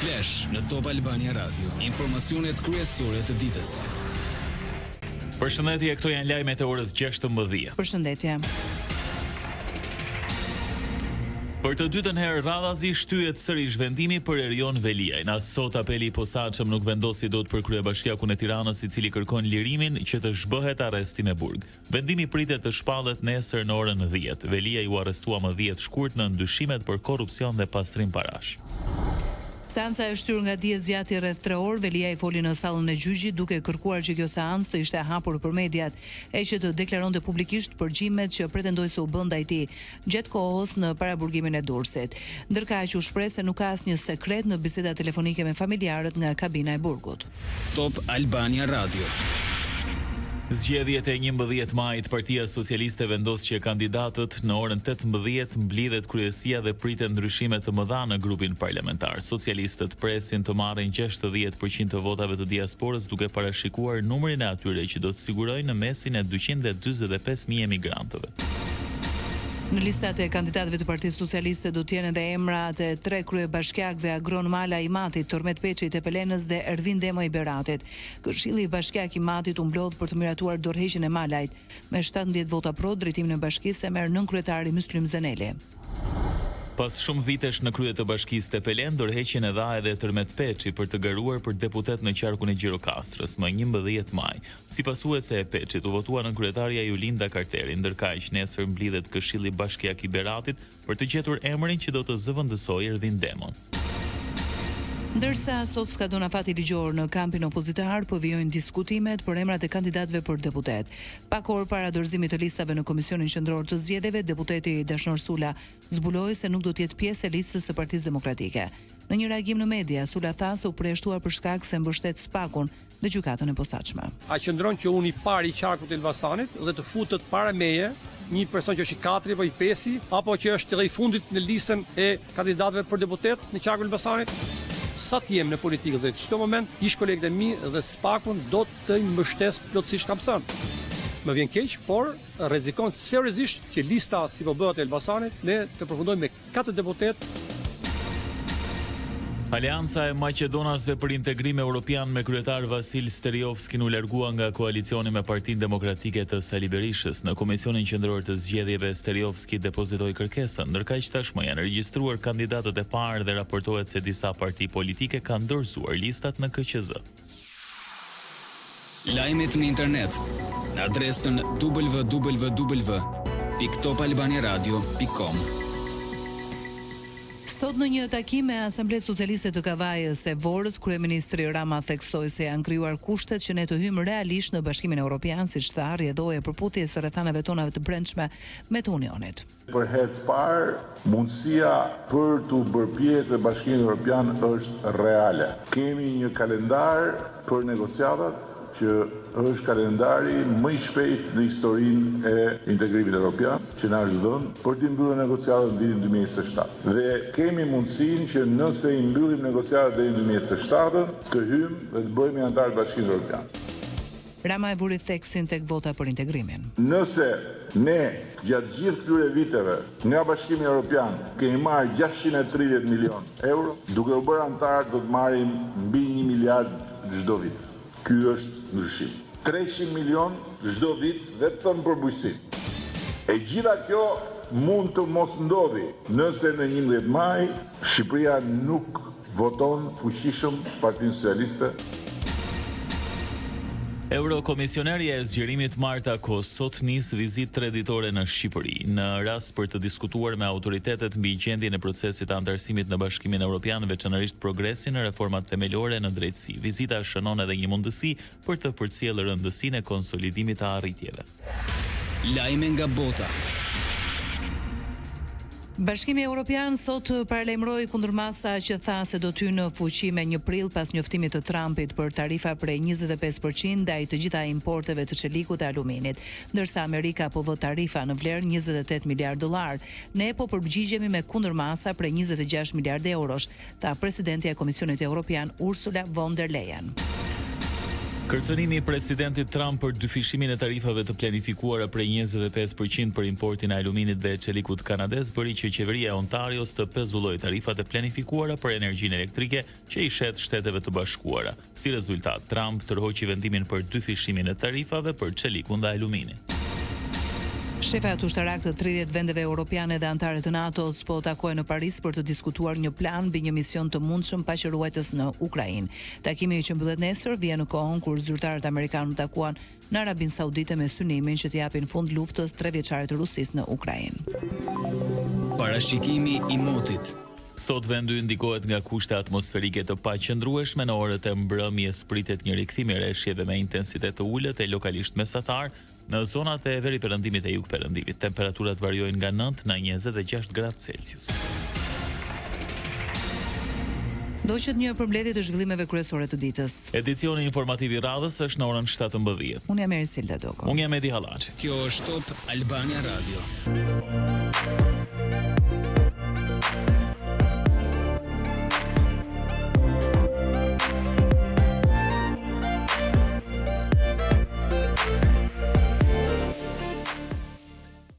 Flash në Top Albania Radio. Informacionet kryesore të ditës. Përshëndetje, këto janë lajmet e orës 16. Përshëndetje. Për të dytën herë radhazi shtyhet sërish vendimi për Erion Veliajn. As sot apeli i posaçëm nuk vendosi dot për kryebashkiakun e Tiranës, i cili kërkon lirimin që të zhbëhet arresti me burg. Vendimi pritet të shpallet nesër në orën 10. Veliaj u arrestua më 10 shkurt në ndyshimet për korrupsion dhe pastrim parash. Seanca e shtyr nga dje zgjati rreth 3 orë. Veliaj foli në sallën e gjyqit duke kërkuar që kjo seancë të ishte hapur për mediat, e që të deklaronte publikisht përgjimet që pretendoi se u bën ndaj tij gjatë kohës në paraburgimin e Durrësit. Ndërkaq u shpreh se nuk ka asnjë sekret në biseda telefonike me familjarët nga kabina e burgut. Top Albania Radio. Zgjedhjet e 11 majit, Partia Socialiste vendos që kandidatët në orën 18 mblidhet kryesia dhe priten ndryshime të mëdha në grupin parlamentar. Socialistët presin të marrin 60% të votave të diasporës, duke parashikuar numrin e atyre që do të sigurojnë në mesin e 245.000 emigrantëve. Në listat e kandidatëve të Partisë Socialiste do të jenë edhe emrat e 3 kryebashkiakëve Agron Mala Imatit, Tormet Peçi i Tepelenës dhe Ervin Demo i Beratit. Këshilli i Bashkiak Imatit u mblodh për të miratuar dorëheqjen e Malajt. Me 17 vota pro, drejtimin e bashkisë e merr nënkryetari Myslim Zeneli. Pas shumë vitesh në krye të bashkisë Tepelen, dorëheqjen e dha edhe Tërmet Peçi për të garuar për deputet në qarkun e Gjirokastrës më 11 maj. Si pasuese e Peçit u votua nënkryetaria Julinda Karteri, ndërkaq nesër mblidhet Këshilli Bashkiak i Beratit për të gjetur emrin që do të zëvendësojë Ervin Demon. Ndërsa sot skadon afati ligjor në kampin opozitar, po vijojnë diskutimet për emrat e kandidatëve për deputet. Pak orë para dorëzimit të listave në Komisionin Qendror të Zgjedhjeve, deputeti Dashnor Sula zbuloi se nuk do të jetë pjesë e listës së Partisë Demokratike. Në një reagim në media, Sula tha se u përjashtua për shkak se mbështet Spakun dhe gjykatën e posaçme. A qëndron që unë i pari i qarkut të Elbasanit dhe të futët para meje një person që është i 4 apo i 5, apo që është edhe i fundit në listën e kandidatëve për deputet në qarkun e Elbasanit? Sa të jem në politikë dhe në çdo moment, ish kolegët e mi dhe Spakun do të mbështes plotësisht, kam thënë. Më vjen keq, por rrezikon seriozisht që lista si po bëhet e Elbasanit, ne të përfundojmë me 4 deputet. Aleanca e Maqedonasve për Integrim Evropian me kryetar Vasil Steriovskin u largua nga koalicioni me Partinë Demokratike të Sali Berishës. Në Komisionin Qendror të Zgjedhjeve, Steriovski depozitoi kërkesën, ndërkaq tashmë janë regjistruar kandidatët e parë dhe raportohet se disa parti politike kanë dorëzuar listat në KQZ. Lajmet në internet në adresën www.topalbaniaradio.com. Sot në një takim me Asamblenë Socialiste të Kavajës së Vorës, kryeministri Rama theksoi se janë krijuar kushtet që ne të hyjmë realisht në Bashkimin Evropian, siç tha, rrjedhoi përputhjes së rrethanave tonave të brendshme me të Unionit. Për herë të parë, mundësia për të bërë pjesë e Bashkimit Evropian është reale. Kemi një kalendar për negociatat që është kalendari më i shpejt në historinë e integrimit evropian, që na është dhënë për të mbyllur negociatat deri në 2027. Dhe kemi mundësinë që nëse i mbyllim negociatat deri në 2027, të hyjmë dhe të bëhemi antar të Bashkimit Evropian. Rama e vuri theksin tek vota për integrimin. Nëse ne gjatë gjithë këtyre viteve nga Bashkimi Evropian kemi marrë 630 milion euro, duke u bërë antar do të marrim mbi 1 miliard çdo vit. Ky është ndryshim. 300 milion çdo vit vetëm për bujqësi. E gjitha kjo mund të mos ndodhi nëse në 11 maj Shqipëria nuk voton fuqishëm Partinë Socialiste. Eurokomisionerja e zgjerimit Marta Kos sot nis vizitë treditore në Shqipëri, në rast për të diskutuar me autoritetet mbi gjendjen e procesit të antarësimit në Bashkimin Evropian, veçanërisht progresin në reformat themelore në drejtësi. Vizita shënon edhe një mundësi për të përcjellë rëndësinë e konsolidimit të arritjeve. Lajme nga bota. Bashkimi Evropian sot paralajmëroi kundërmasa që tha se do të hyjë në fuqi me 1 prill pas njoftimit të Trumpit për tarifa prej 25% ndaj të gjitha importeve të çelikut e aluminit, ndërsa Amerika po vë tarifa në vlerë 28 miliard dollar. Ne po përgjigjemi me kundërmasa prej 26 miliardë eurosh, tha presidenti e Komisionit Evropian Ursula von der Leyen. Kërcënimi i presidentit Trump për dyfishimin e tarifave të planifikuara prej 25% për importin e aluminit dhe çelikut kanadez bëri që qeveria e Ontarios të pezullojë tarifat e planifikuara për energjinë elektrike që i shet Shteteve të Bashkuara. Si rezultat, Trump tërhoqi vendimin për dyfishimin e tarifave për çelikun dhe aluminin. Shefat ushtarak të 30 vendeve europiane dhe anëtare të NATO-s po takohen në Paris për të diskutuar një plan mbi një mision të mundshëm paqëruajtës në Ukrainë. Takimi që mbyllet nesër vjen në kohën kur zyrtarët amerikanë takuan në Arabinë Saudite me synimin që të japin fund luftës 3 vjeçare të Rusisë në Ukrainë. Parashikimi i motit. Sot vendi ndikohet nga kushte atmosferike të paqëndrueshme. Në orët e mbrëmjes pritet një rikthim i rreshjeve me intensitet të ulët e lokalisht mesatar në zonat e veriperëndimit e jugperëndimit. Temperaturat variojnë nga 9 në 26 gradë Celsius. Ndoqët një përmbledhje të zhvillimeve kryesore të ditës. Edicioni informativ i radhës është në orën 17. Unë jam Ersilda Doko. Unë jam Edi Hallaçi. Kjo është Top Albania Radio.